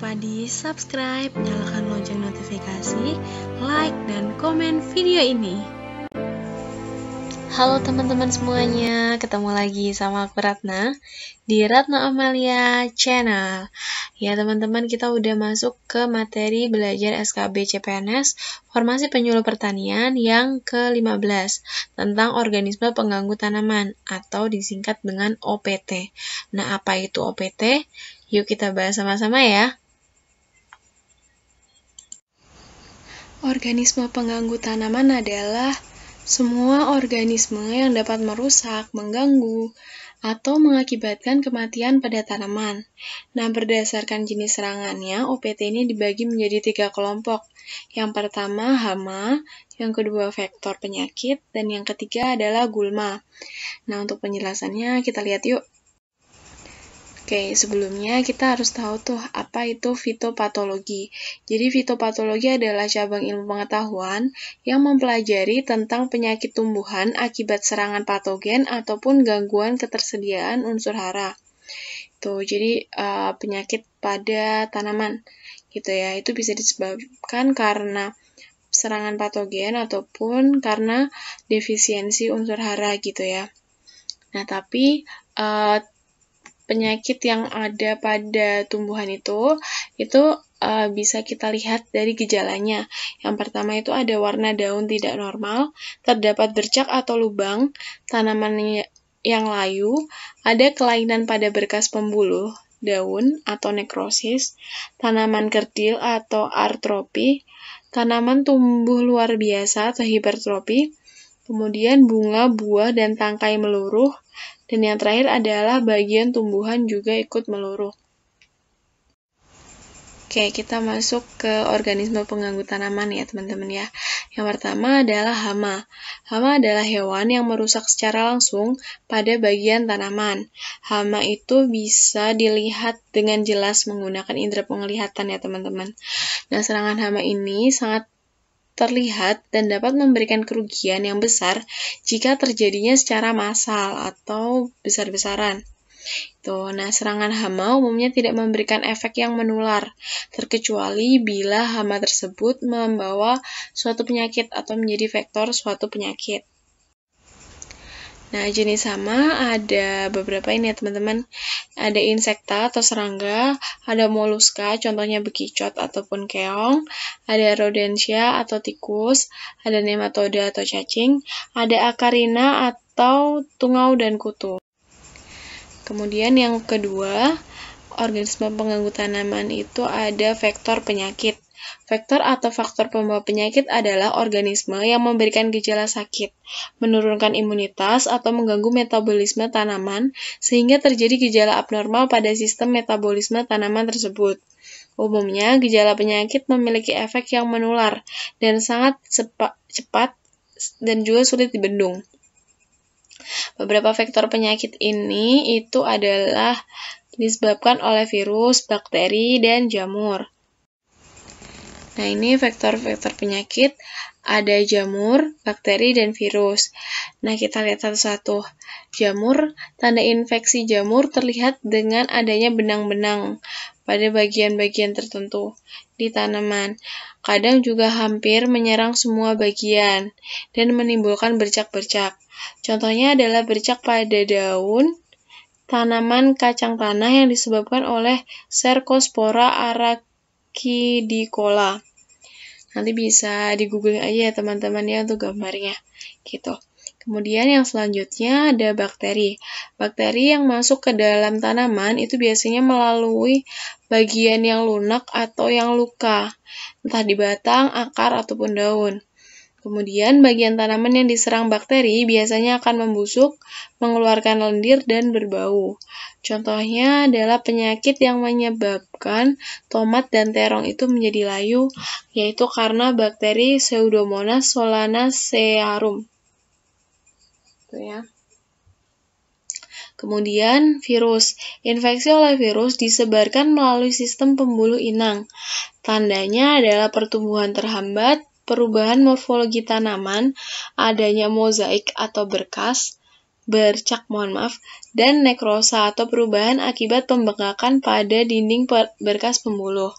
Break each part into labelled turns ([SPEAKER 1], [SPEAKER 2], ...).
[SPEAKER 1] lupa di subscribe, nyalakan lonceng notifikasi, like, dan komen video ini. Halo teman-teman semuanya, ketemu lagi sama aku Ratna di Ratna Amalia Channel. Ya teman-teman, kita udah masuk ke materi belajar SKB CPNS Formasi Penyuluh Pertanian yang ke-15 tentang organisme pengganggu tanaman atau disingkat dengan OPT. Nah, apa itu OPT? Yuk kita bahas sama-sama ya. Organisme pengganggu tanaman adalah semua organisme yang dapat merusak, mengganggu, atau mengakibatkan kematian pada tanaman. Nah, berdasarkan jenis serangannya, OPT ini dibagi menjadi 3 kelompok. Yang pertama, hama, yang kedua vektor penyakit, dan yang ketiga adalah gulma. Nah, untuk penjelasannya kita lihat yuk. Oke, sebelumnya kita harus tahu tuh apa itu fitopatologi. Jadi fitopatologi adalah cabang ilmu pengetahuan yang mempelajari tentang penyakit tumbuhan akibat serangan patogen ataupun gangguan ketersediaan unsur hara. Jadi penyakit pada tanaman gitu ya. Itu bisa disebabkan karena serangan patogen ataupun karena defisiensi unsur hara gitu ya. Nah, tapi penyakit yang ada pada tumbuhan itu bisa kita lihat dari gejalanya. Yang pertama itu ada warna daun tidak normal, terdapat bercak atau lubang, tanaman yang layu, ada kelainan pada berkas pembuluh daun atau nekrosis, tanaman kerdil atau artropi, tanaman tumbuh luar biasa atau hipertrofi, kemudian bunga, buah, dan tangkai meluruh, dan yang terakhir adalah bagian tumbuhan juga ikut meluruh. Oke, kita masuk ke organisme pengganggu tanaman ya teman-teman ya. Yang pertama adalah hama. Hama adalah hewan yang merusak secara langsung pada bagian tanaman. Hama itu bisa dilihat dengan jelas menggunakan indera penglihatan ya teman-teman. Nah, serangan hama ini sangat terlihat dan dapat memberikan kerugian yang besar jika terjadinya secara massal atau besar-besaran. Nah, serangan hama umumnya tidak memberikan efek yang menular, terkecuali bila hama tersebut membawa suatu penyakit atau menjadi vektor suatu penyakit. Nah, jenis hama ada beberapa ini ya teman-teman. Ada insekta atau serangga, ada moluska, contohnya bekicot ataupun keong, ada rodentia atau tikus, ada nematoda atau cacing, ada akarina atau tungau dan kutu. Kemudian yang kedua, organisme pengganggu tanaman itu ada vektor penyakit. Vektor atau faktor pembawa penyakit adalah organisme yang memberikan gejala sakit, menurunkan imunitas, atau mengganggu metabolisme tanaman, sehingga terjadi gejala abnormal pada sistem metabolisme tanaman tersebut. Umumnya, gejala penyakit memiliki efek yang menular, dan sangat cepat dan juga sulit dibendung. Beberapa vektor penyakit ini itu adalah disebabkan oleh virus, bakteri, dan jamur. Nah, ini vektor-vektor penyakit, ada jamur, bakteri, dan virus. Nah, kita lihat satu-satu. Jamur, tanda infeksi jamur terlihat dengan adanya benang-benang pada bagian-bagian tertentu di tanaman. Kadang juga hampir menyerang semua bagian dan menimbulkan bercak-bercak. Contohnya adalah bercak pada daun tanaman kacang tanah yang disebabkan oleh Cercospora arachidicola. Nanti bisa di googling aja ya teman-teman ya untuk gambarnya gitu. Kemudian yang selanjutnya ada bakteri. Bakteri yang masuk ke dalam tanaman itu biasanya melalui bagian yang lunak atau yang luka, entah di batang, akar, ataupun daun. Kemudian bagian tanaman yang diserang bakteri biasanya akan membusuk, mengeluarkan lendir, dan berbau. Contohnya adalah penyakit yang menyebabkan tomat dan terong itu menjadi layu, yaitu karena bakteri Pseudomonas solanacearum. Kemudian virus. Infeksi oleh virus disebarkan melalui sistem pembuluh inang. Tandanya adalah pertumbuhan terhambat, perubahan morfologi tanaman, adanya mozaik atau berkas, bercak, dan nekrosa atau perubahan akibat pembengkakan pada dinding berkas pembuluh.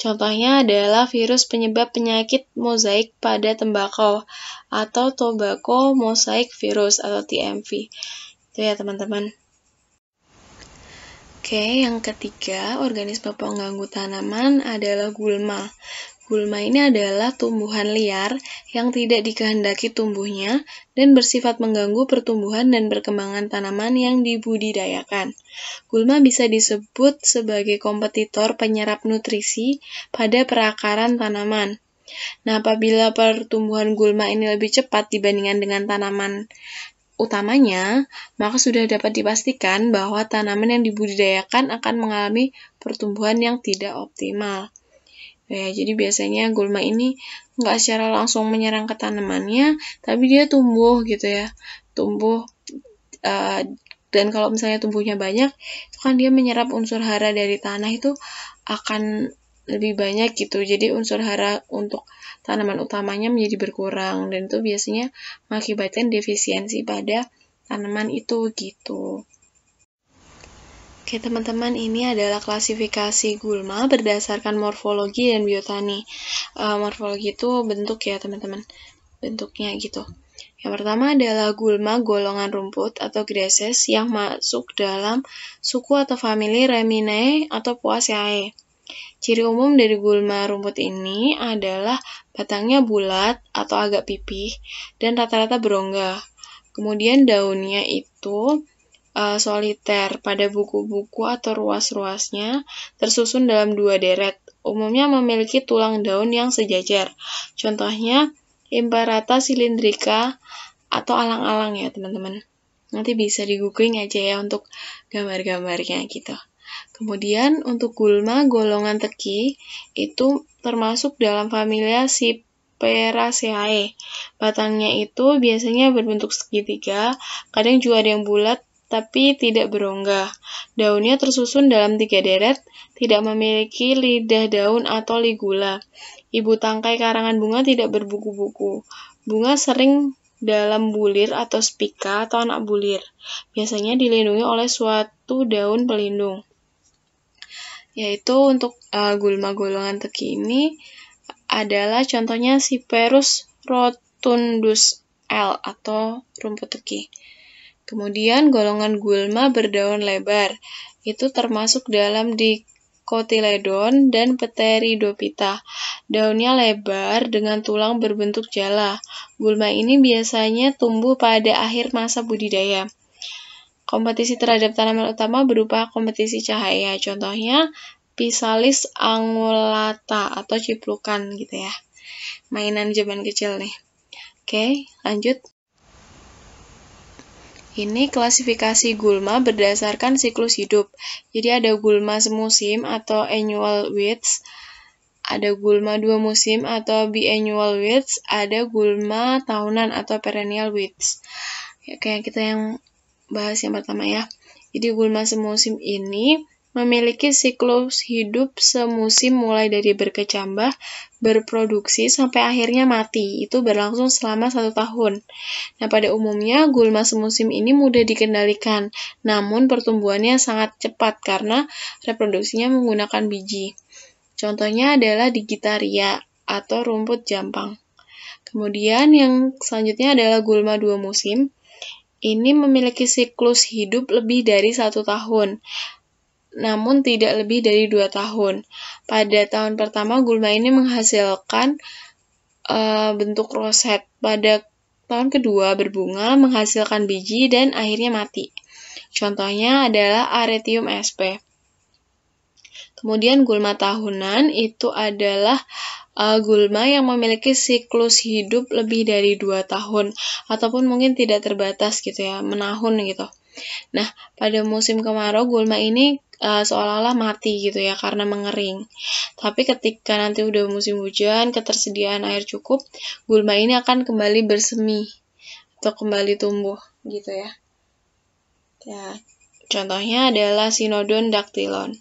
[SPEAKER 1] Contohnya adalah virus penyebab penyakit mozaik pada tembakau atau tobacco mosaic virus atau TMV. Itu ya teman-teman. Oke, yang ketiga, organisme pengganggu tanaman adalah gulma. Gulma ini adalah tumbuhan liar yang tidak dikehendaki tumbuhnya dan bersifat mengganggu pertumbuhan dan perkembangan tanaman yang dibudidayakan. Gulma bisa disebut sebagai kompetitor penyerap nutrisi pada perakaran tanaman. Nah, apabila pertumbuhan gulma ini lebih cepat dibandingkan dengan tanaman utamanya, maka sudah dapat dipastikan bahwa tanaman yang dibudidayakan akan mengalami pertumbuhan yang tidak optimal. Ya, jadi biasanya gulma ini nggak secara langsung menyerang ke tanamannya, tapi dia tumbuh gitu ya. Tumbuh, dan kalau misalnya tumbuhnya banyak, itu kan dia menyerap unsur hara dari tanah itu akan lebih banyak gitu. Jadi unsur hara untuk tanaman utamanya menjadi berkurang, dan itu biasanya mengakibatkan defisiensi pada tanaman itu gitu. Oke teman-teman, ini adalah klasifikasi gulma berdasarkan morfologi dan biotani. Morfologi itu bentuk ya teman-teman, bentuknya gitu. Yang pertama adalah gulma golongan rumput atau grasses yang masuk dalam suku atau famili Raminae atau Poaceae. Ciri umum dari gulma rumput ini adalah batangnya bulat atau agak pipih dan rata-rata berongga. Kemudian daunnya itu soliter pada buku-buku atau ruas-ruasnya tersusun dalam 2 deret. Umumnya memiliki tulang daun yang sejajar. Contohnya Imparata cylindrica atau alang-alang ya teman-teman. Nanti bisa di googling aja ya untuk gambar-gambarnya gitu. Kemudian untuk gulma golongan teki itu termasuk dalam familia Cyperaceae. Batangnya itu biasanya berbentuk segitiga, kadang juga ada yang bulat tapi tidak berongga. Daunnya tersusun dalam 3 deret, tidak memiliki lidah daun atau ligula. Ibu tangkai karangan bunga tidak berbuku-buku. Bunga sering dalam bulir atau spika atau anak bulir. Biasanya dilindungi oleh suatu daun pelindung. Yaitu untuk gulma golongan teki ini adalah contohnya Cyperus rotundus L atau rumput teki. Kemudian golongan gulma berdaun lebar, itu termasuk dalam Dicotyledon dan Pteridophyta. Daunnya lebar dengan tulang berbentuk jala. Gulma ini biasanya tumbuh pada akhir masa budidaya. Kompetisi terhadap tanaman utama berupa kompetisi cahaya, contohnya Physalis angulata atau ciplukan gitu ya. Mainan zaman kecil nih. Oke, lanjut. Ini klasifikasi gulma berdasarkan siklus hidup. Jadi ada gulma semusim atau annual weeds, ada gulma 2 musim atau biannual weeds, ada gulma tahunan atau perennial weeds. Ya, kayak kita yang bahas yang pertama ya. Jadi gulma semusim ini memiliki siklus hidup semusim mulai dari berkecambah, berproduksi, sampai akhirnya mati. Itu berlangsung selama 1 tahun. Nah, pada umumnya gulma semusim ini mudah dikendalikan, namun pertumbuhannya sangat cepat karena reproduksinya menggunakan biji. Contohnya adalah Digitaria atau rumput jampang. Kemudian yang selanjutnya adalah gulma 2 musim. Ini memiliki siklus hidup lebih dari 1 tahun, namun tidak lebih dari 2 tahun. Pada tahun pertama, gulma ini menghasilkan bentuk roset. Pada tahun kedua, berbunga, menghasilkan biji, dan akhirnya mati. Contohnya adalah Aretium sp. Kemudian gulma tahunan itu adalah gulma yang memiliki siklus hidup lebih dari 2 tahun, ataupun mungkin tidak terbatas gitu ya, menahun gitu. Nah, pada musim kemarau gulma ini seolah-olah mati gitu ya, karena mengering. Tapi ketika nanti udah musim hujan, ketersediaan air cukup, gulma ini akan kembali bersemi atau kembali tumbuh gitu ya. Ya, contohnya adalah Cynodon dactylon.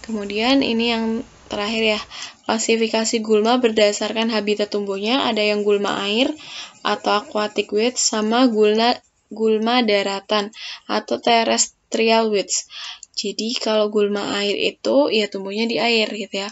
[SPEAKER 1] Kemudian ini yang terakhir ya, klasifikasi gulma berdasarkan habitat tumbuhnya, ada yang gulma air atau aquatic weeds sama gulma daratan atau terrestrial weeds. Jadi kalau gulma air itu ya tumbuhnya di air gitu ya,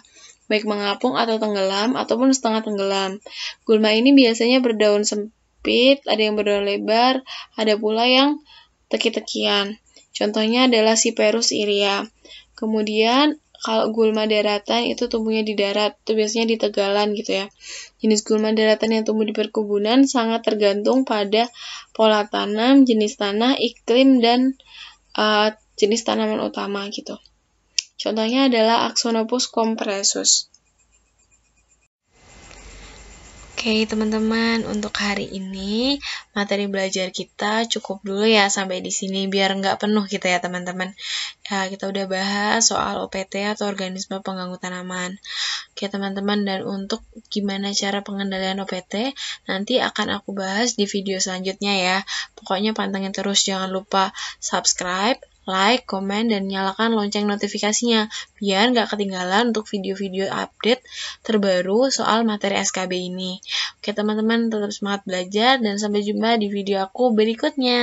[SPEAKER 1] baik mengapung atau tenggelam ataupun setengah tenggelam. Gulma ini biasanya berdaun sempit, ada yang berdaun lebar, ada pula yang teki-tekian. Contohnya adalah Cyperus iria. Kemudian kalau gulma daratan itu tumbuhnya di darat, itu biasanya di tegalan gitu ya. Jenis gulma daratan yang tumbuh di perkebunan sangat tergantung pada pola tanam, jenis tanah, iklim, dan jenis tanaman utama gitu. Contohnya adalah Axonopus compressus. Oke teman-teman, untuk hari ini materi belajar kita cukup dulu ya sampai di sini biar nggak penuh gitu ya teman-teman. Ya, kita udah bahas soal OPT atau organisme pengganggu tanaman. Oke teman-teman, dan untuk gimana cara pengendalian OPT nanti akan aku bahas di video selanjutnya ya. Pokoknya pantengin terus, jangan lupa subscribe, like, komen, dan nyalakan lonceng notifikasinya biar nggak ketinggalan untuk video-video update terbaru soal materi SKB ini. Oke teman-teman, tetap semangat belajar dan sampai jumpa di video aku berikutnya.